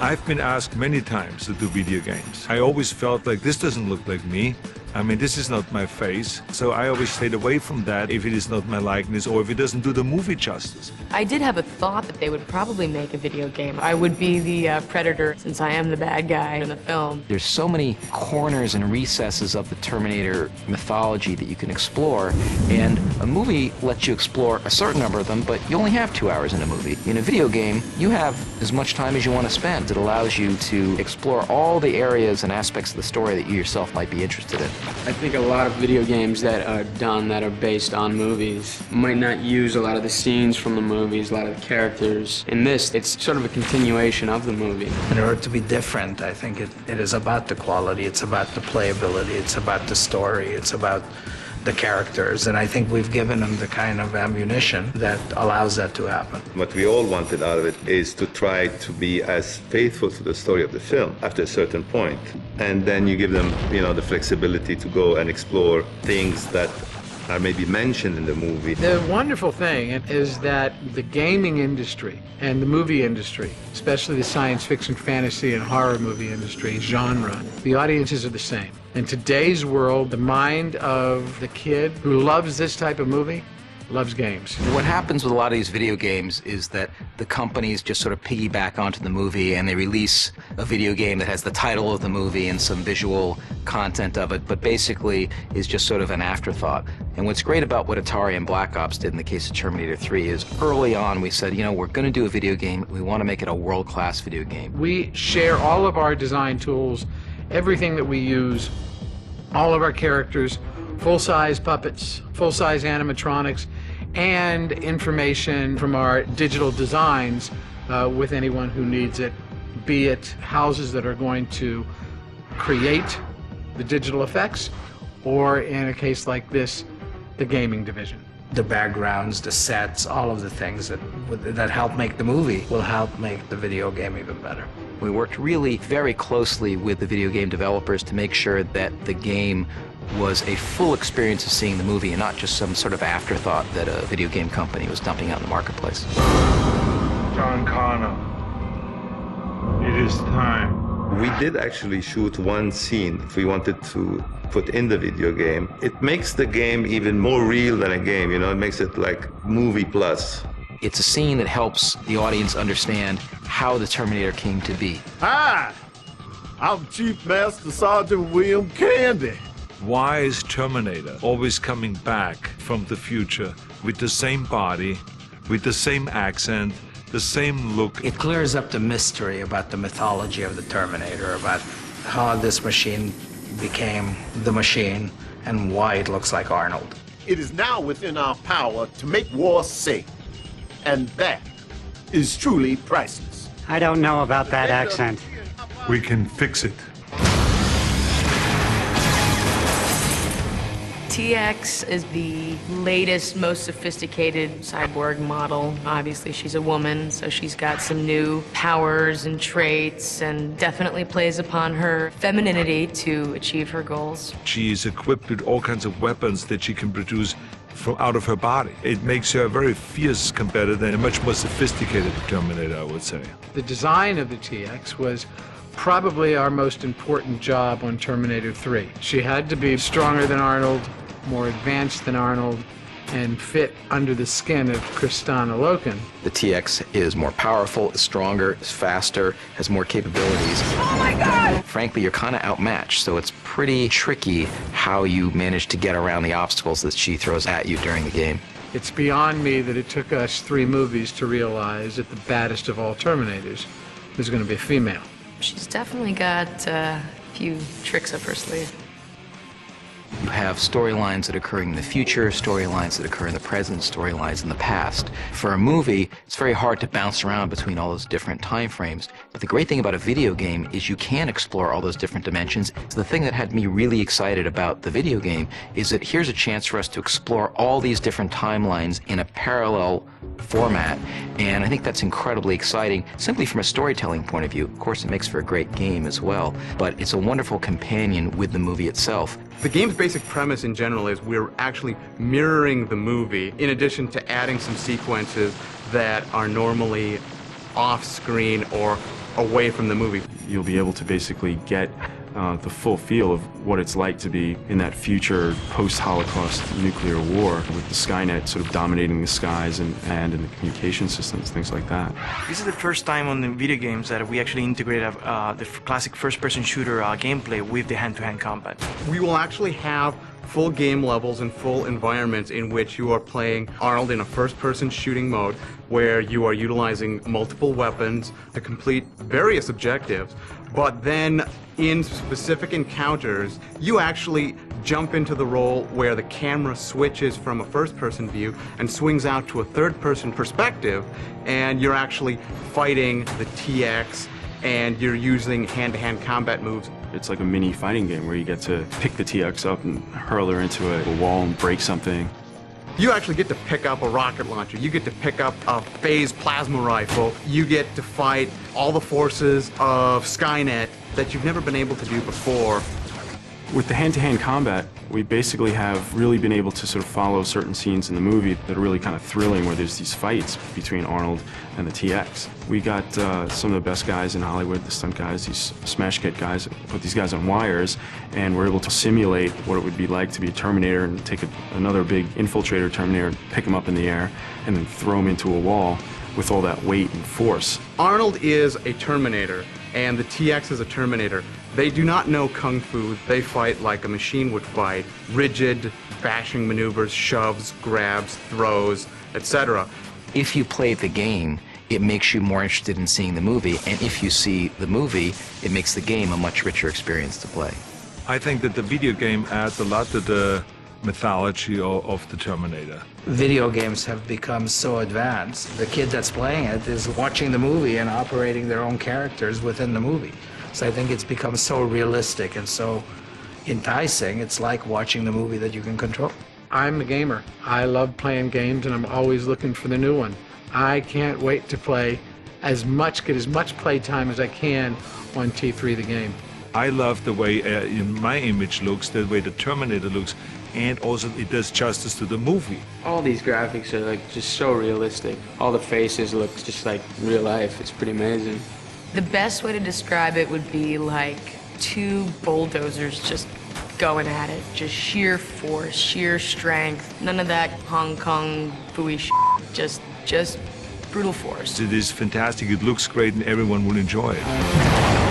I've been asked many times to do video games. I always felt like this doesn't look like me. I mean, this is not my face. So I always stayed away from that if it is not my likeness or if it doesn't do the movie justice. I did have a thought that they would probably make a video game. I would be the Predator since I am the bad guy in the film. There's so many corners and recesses of the Terminator mythology that you can explore, and a movie lets you explore a certain number of them, but you only have 2 hours in a movie. In a video game, you have as much time as you want to spend. It allows you to explore all the areas and aspects of the story that you yourself might be interested in. I think a lot of video games that are done that are based on movies might not use a lot of the scenes from the movies, a lot of the characters. In this, it's sort of a continuation of the movie. In order to be different, I think it is about the quality, it's about the playability, it's about the story, it's about the characters, and I think we've given them the kind of ammunition that allows that to happen. What we all wanted out of it is to try to be as faithful to the story of the film after a certain point. And then you give them, the flexibility to go and explore things that are maybe mentioned in the movie. The wonderful thing is that the gaming industry and the movie industry, especially the science fiction, fantasy, and horror movie industry genre, the audiences are the same. In today's world, the mind of the kid who loves this type of movie loves games. What happens with a lot of these video games is that the companies just sort of piggyback onto the movie and they release a video game that has the title of the movie and some visual content of it, but basically is just sort of an afterthought. And what's great about what Atari and Black Ops did in the case of Terminator 3 is early on we said, we're going to do a video game, we want to make it a world-class video game. We share all of our design tools, everything that we use, all of our characters, full-size puppets, full-size animatronics, and information from our digital designs with anyone who needs it, be it houses that are going to create the digital effects, or in a case like this, the gaming division. The backgrounds, the sets, all of the things that help make the movie will help make the video game even better. We worked really very closely with the video game developers to make sure that the game was a full experience of seeing the movie and not just some sort of afterthought that a video game company was dumping out in the marketplace. John Connor, it is time. We did actually shoot one scene if we wanted to put in the video game. It makes the game even more real than a game, it makes it like movie plus. It's a scene that helps the audience understand how the Terminator came to be. Hi, I'm Chief Master Sergeant William Candy. Why is Terminator always coming back from the future with the same body, with the same accent, the same look? It clears up the mystery about the mythology of the Terminator, about how this machine became the machine and why it looks like Arnold. It is now within our power to make war safe, and that is truly priceless. I don't know about that accent. We can fix it. TX is the latest, most sophisticated cyborg model. Obviously, she's a woman, so she's got some new powers and traits and definitely plays upon her femininity to achieve her goals. She is equipped with all kinds of weapons that she can produce from out of her body. It makes her a very fierce competitor and a much more sophisticated Terminator, I would say. The design of the TX was probably our most important job on Terminator 3. She had to be stronger than Arnold, more advanced than Arnold, and fit under the skin of Kristana Loken. The TX is more powerful, is stronger, is faster, has more capabilities. Oh my God! Frankly, you're kind of outmatched, so it's pretty tricky how you manage to get around the obstacles that she throws at you during the game. It's beyond me that it took us 3 movies to realize that the baddest of all Terminators was going to be a female. She's definitely got a few tricks up her sleeve. You have storylines that occur in the future, storylines that occur in the present, storylines in the past. For a movie, it's very hard to bounce around between all those different time frames. But the great thing about a video game is you can explore all those different dimensions. The thing that had me really excited about the video game is that here's a chance for us to explore all these different timelines in a parallel format, and I think that's incredibly exciting simply from a storytelling point of view. Of course, it makes for a great game as well, but it's a wonderful companion with the movie itself. The game's basic premise in general is we're actually mirroring the movie in addition to adding some sequences that are normally off-screen or away from the movie. You'll be able to basically get the full feel of what it's like to be in that future post-Holocaust nuclear war with the Skynet sort of dominating the skies and in the communication systems, things like that. This is the first time on the video games that we actually integrated the classic first-person shooter gameplay with the hand-to-hand combat. We will actually have full game levels and full environments in which you are playing Arnold in a first-person shooting mode where you are utilizing multiple weapons to complete various objectives, but then in specific encounters, you actually jump into the role where the camera switches from a first-person view and swings out to a third-person perspective, and you're actually fighting the TX and you're using hand-to-hand combat moves. It's like a mini fighting game where you get to pick the TX up and hurl her into a wall and break something. You actually get to pick up a rocket launcher. You get to pick up a phase plasma rifle. You get to fight all the forces of Skynet that you've never been able to do before. With the hand-to-hand combat, we basically have really been able to sort of follow certain scenes in the movie that are really kind of thrilling, where there's these fights between Arnold and the TX. We got some of the best guys in Hollywood, the stunt guys, these smash kit guys, put these guys on wires, and we're able to simulate what it would be like to be a Terminator and take another big infiltrator Terminator, pick him up in the air, and then throw him into a wall with all that weight and force. Arnold is a Terminator, and the TX is a Terminator. They do not know Kung Fu. They fight like a machine would fight. Rigid, bashing maneuvers, shoves, grabs, throws, etc. If you play the game, it makes you more interested in seeing the movie, and if you see the movie, it makes the game a much richer experience to play. I think that the video game adds a lot to the mythology of the Terminator. Video games have become so advanced. The kid that's playing it is watching the movie and operating their own characters within the movie. So I think it's become so realistic and so enticing. It's like watching the movie that you can control. I'm a gamer. I love playing games, and I'm always looking for the new one. I can't wait to play get as much play time as I can on T3 the game. I love the way my image looks, the way the Terminator looks, and also it does justice to the movie. All these graphics are like just so realistic. All the faces look just like real life. It's pretty amazing. The best way to describe it would be like two bulldozers just going at it. Just sheer force, sheer strength. None of that Hong Kong Fooey shit. Just brutal force. It is fantastic. It looks great, and everyone will enjoy it.